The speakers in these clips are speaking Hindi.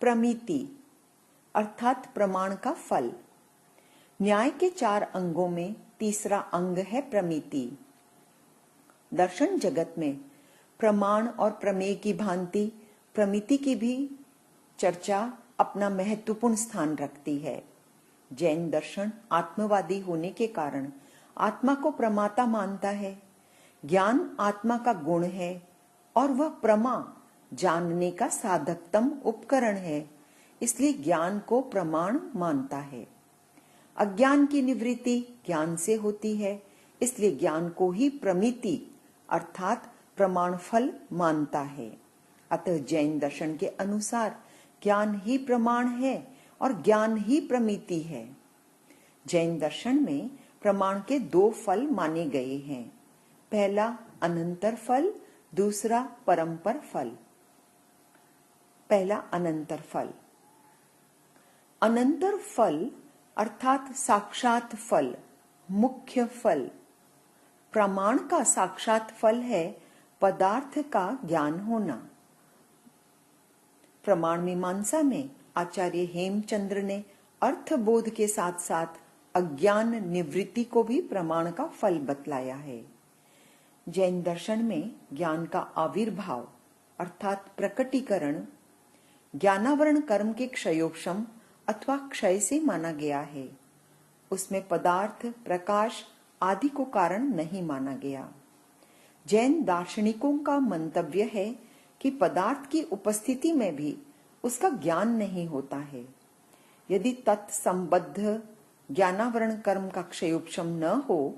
प्रमिति अर्थात प्रमाण का फल। न्याय के 4 अंगों में तीसरा अंग है प्रमिति। दर्शन जगत में प्रमाण और प्रमेय की भांति प्रमिति की भी चर्चा अपना महत्वपूर्ण स्थान रखती है। जैन दर्शन आत्मवादी होने के कारण आत्मा को प्रमाता मानता है। ज्ञान आत्मा का गुण है और वह प्रमा जानने का साधकतम उपकरण है, इसलिए ज्ञान को प्रमाण मानता है। अज्ञान की निवृत्ति ज्ञान से होती है, इसलिए ज्ञान को ही प्रमिति अर्थात प्रमाण फल मानता है। अतः जैन दर्शन के अनुसार ज्ञान ही प्रमाण है और ज्ञान ही प्रमिति है। जैन दर्शन में प्रमाण के 2 फल माने गए हैं। पहला अनंतर फल, दूसरा परंपर फल। पहला अनंतर फल। अनंतर फल अर्थात साक्षात फल, मुख्य फल। प्रमाण का साक्षात फल है पदार्थ का ज्ञान होना। प्रमाण मीमांसा में आचार्य हेमचंद्र ने अर्थबोध के साथ साथ अज्ञान निवृत्ति को भी प्रमाण का फल बतलाया है। जैन दर्शन में ज्ञान का आविर्भाव अर्थात प्रकटीकरण ज्ञानावरण कर्म के क्षयोपशम अथवा क्षय से माना गया है। उसमें पदार्थ, प्रकाश आदि को कारण नहीं माना गया। जैन दार्शनिकों का मंतव्य है कि पदार्थ की उपस्थिति में भी उसका ज्ञान नहीं होता है। यदि तत्संबद्ध ज्ञानावरण कर्म का क्षयोपशम न हो,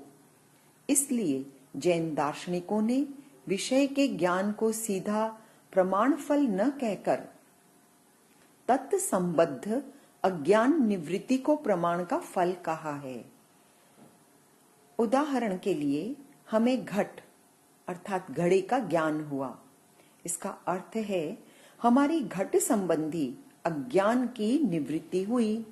इसलिए जैन दार्शनिकों ने विषय के ज्ञान को सीधा प्रमाण फल न कहकर तत्संबद्ध अज्ञान निवृत्ति को प्रमाण का फल कहा है। उदाहरण के लिए हमें घट अर्थात घड़े का ज्ञान हुआ। इसका अर्थ है हमारी घट संबंधी अज्ञान की निवृत्ति हुई।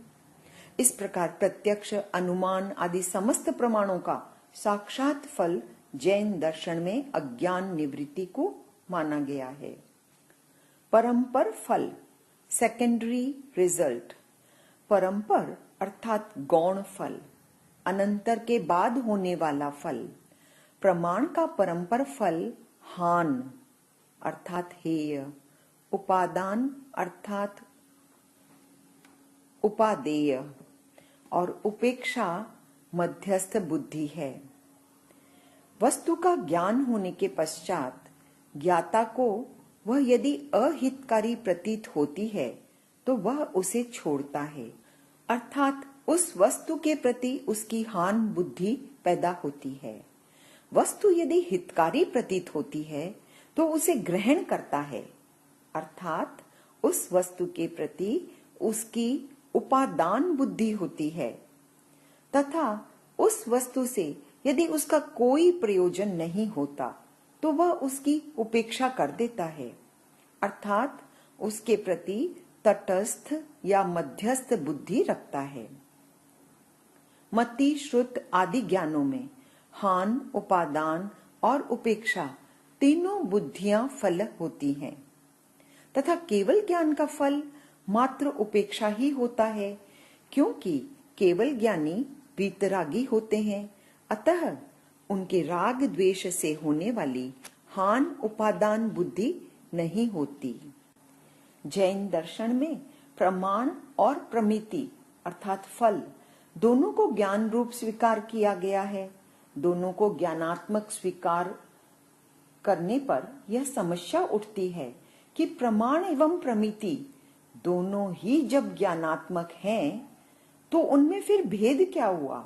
इस प्रकार प्रत्यक्ष, अनुमान आदि समस्त प्रमाणों का साक्षात फल जैन दर्शन में अज्ञान निवृत्ति को माना गया है। परंपर फल, सेकेंडरी रिजल्ट। परंपर अर्थात गौण फल, अनंतर के बाद होने वाला फल। प्रमाण का परंपर फल हान अर्थात हेय, उपादान अर्थात उपादेय और उपेक्षा मध्यस्थ बुद्धि है। वस्तु का ज्ञान होने के पश्चात ज्ञाता को वह यदि अहितकारी प्रतीत होती है तो वह उसे छोड़ता है, अर्थात उस वस्तु के प्रति उसकी हान बुद्धि पैदा होती है। वस्तु यदि हितकारी प्रतीत होती है तो उसे ग्रहण करता है, अर्थात उस वस्तु के प्रति उसकी उपादान बुद्धि होती है तथा उस वस्तु से यदि उसका कोई प्रयोजन नहीं होता तो वह उसकी उपेक्षा कर देता है, अर्थात उसके प्रति तटस्थ या मध्यस्थ बुद्धि रखता है। मति, श्रुत आदि ज्ञानों में हान, उपादान और उपेक्षा तीनों बुद्धियां फल होती हैं तथा केवल ज्ञान का फल मात्र उपेक्षा ही होता है, क्योंकि केवल ज्ञानी वीतरागी होते हैं। अतः उनके राग द्वेष से होने वाली हान उपादान बुद्धि नहीं होती। जैन दर्शन में प्रमाण और प्रमिति अर्थात फल दोनों को ज्ञान रूप स्वीकार किया गया है। दोनों को ज्ञानात्मक स्वीकार करने पर यह समस्या उठती है कि प्रमाण एवं प्रमिति दोनों ही जब ज्ञानात्मक हैं तो उनमें फिर भेद क्या हुआ?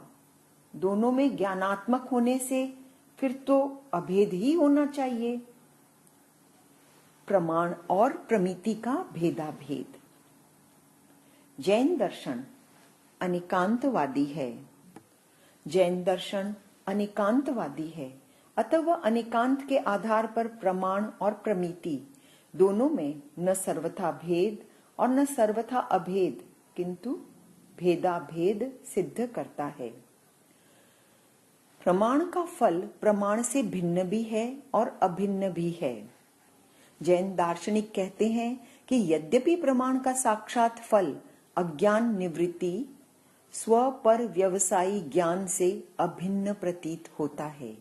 दोनों में ज्ञानात्मक होने से फिर तो अभेद ही होना चाहिए। प्रमाण और प्रमिति का भेदाभेद। जैन दर्शन अनेकांतवादी है। जैन दर्शन अनेकांतवादी है, अतः वह अनेकांत के आधार पर प्रमाण और प्रमिति दोनों में न सर्वथा भेद और न सर्वथा अभेद किंतु भेदाभेद सिद्ध करता है। प्रमाण का फल प्रमाण से भिन्न भी है और अभिन्न भी है। जैन दार्शनिक कहते हैं कि कि यद्यपि प्रमाण का साक्षात फल अज्ञान निवृत्ति स्व पर व्यवसायी ज्ञान से अभिन्न प्रतीत होता है,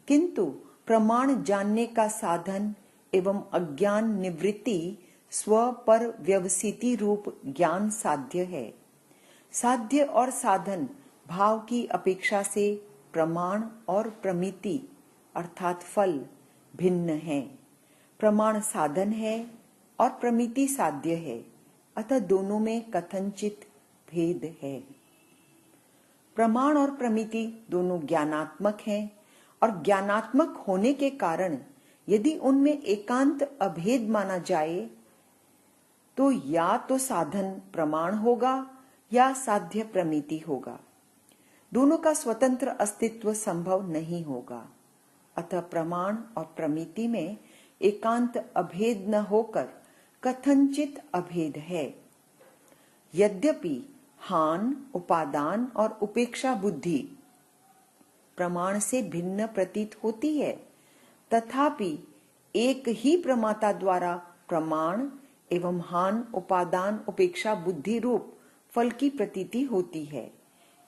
किंतु प्रमाण जानने का साधन एवं अज्ञान निवृत्ति स्व पर व्यवसिति रूप ज्ञान साध्य है। साध्य और साधन भाव की अपेक्षा से प्रमाण और प्रमिति अर्थात फल भिन्न हैं। प्रमाण साधन है और प्रमिति साध्य है, अतः दोनों में कथनचित भेद है। प्रमाण और प्रमिति दोनों ज्ञानात्मक हैं और ज्ञानात्मक होने के कारण यदि उनमें एकांत अभेद माना जाए तो या तो साधन प्रमाण होगा या साध्य प्रमिति होगा। दोनों का स्वतंत्र अस्तित्व संभव नहीं होगा। अतः प्रमाण और प्रमिति में एकांत अभेद न होकर कथनचित अभेद है। यद्यपि हान, उपादान और उपेक्षा बुद्धि प्रमाण से भिन्न प्रतीत होती है, तथापि एक ही प्रमाता द्वारा प्रमाण एवं हान, उपादान, उपेक्षा बुद्धि रूप फल की प्रतीति होती है,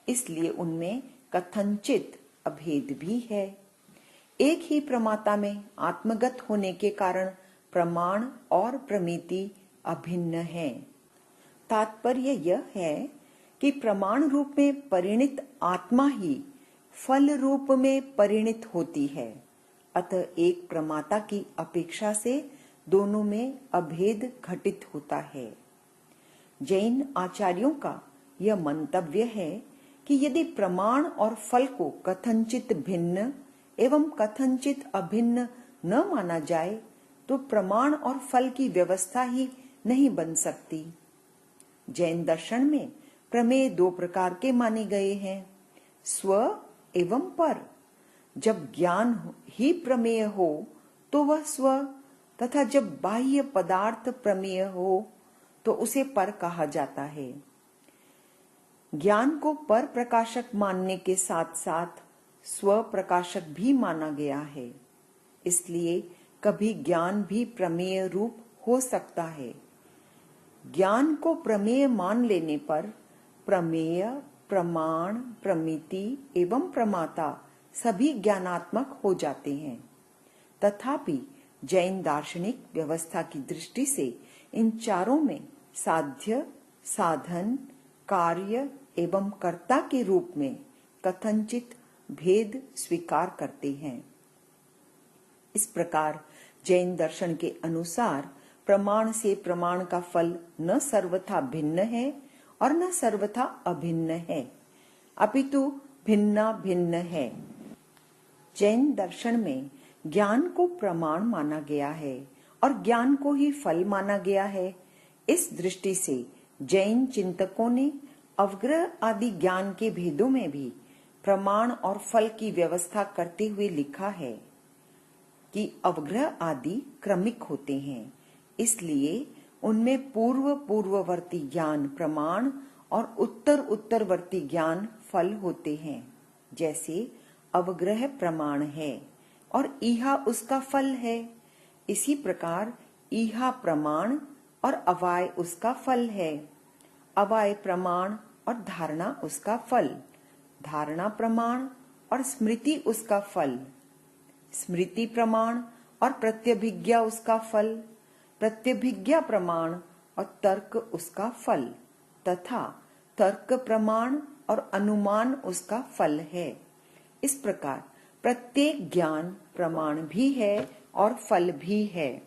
इसलिए उनमें कथनचित अभेद भी है। एक ही प्रमाता में आत्मगत होने के कारण प्रमाण और प्रमिति अभिन्न हैं। तात्पर्य यह है कि प्रमाण रूप में परिणित आत्मा ही फल रूप में परिणित होती है। अतः एक प्रमाता की अपेक्षा से दोनों में अभेद घटित होता है। जैन आचार्यों का यह मंतव्य है कि यदि प्रमाण और फल को कथनचित भिन्न एवं कथनचित अभिन्न न माना जाए तो प्रमाण और फल की व्यवस्था ही नहीं बन सकती। जैन दर्शन में प्रमेय दो प्रकार के माने गए हैं, स्व एवं पर। जब ज्ञान ही प्रमेय हो तो वह स्व, तथा जब बाह्य पदार्थ प्रमेय हो तो उसे पर कहा जाता है। ज्ञान को पर प्रकाशक मानने के साथ साथ स्व प्रकाशक भी माना गया है, इसलिए कभी ज्ञान भी प्रमेय रूप हो सकता है। ज्ञान को प्रमेय मान लेने पर प्रमेय, प्रमाण, प्रमिति एवं प्रमाता सभी ज्ञानात्मक हो जाते हैं। तथापि जैन दार्शनिक व्यवस्था की दृष्टि से इन चारों में साध्य, साधन, कार्य एवं कर्ता के रूप में कथनचित भेद स्वीकार करते हैं। इस प्रकार जैन दर्शन के अनुसार प्रमाण से प्रमाण का फल न सर्वथा भिन्न है और न सर्वथा अभिन्न है, अपितु भिन्ना भिन्न है। जैन दर्शन में ज्ञान को प्रमाण माना गया है और ज्ञान को ही फल माना गया है। इस दृष्टि से जैन चिंतकों ने अवग्रह आदि ज्ञान के भेदों में भी प्रमाण और फल की व्यवस्था करते हुए लिखा है कि अवग्रह आदि क्रमिक होते हैं, इसलिए उनमें पूर्व पूर्ववर्ती ज्ञान प्रमाण और उत्तर उत्तरवर्ती ज्ञान फल होते हैं। जैसे अवग्रह प्रमाण है और ईहा उसका फल है, इसी प्रकार ईहा प्रमाण और अवाय उसका फल है। अवाय प्रमाण और धारणा उसका फल, धारणा प्रमाण और स्मृति उसका फल, स्मृति प्रमाण और प्रत्यभिज्ञा उसका फल, प्रत्यभिज्ञा प्रमाण और तर्क उसका फल, तथा तर्क प्रमाण और अनुमान उसका फल है। इस प्रकार प्रत्येक ज्ञान प्रमाण भी है और फल भी है।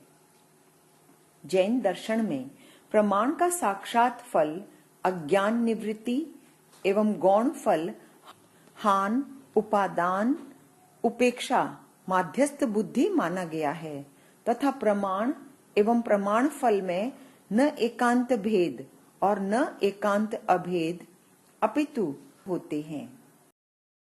जैन दर्शन में प्रमाण का साक्षात फल अज्ञान निवृत्ति एवं गौण फल हान, उपादान, उपेक्षा, माध्यस्थ बुद्धि माना गया है, तथा प्रमाण एवं प्रमाण फल में न एकांत भेद और न एकांत अभेद अपितु होते हैं।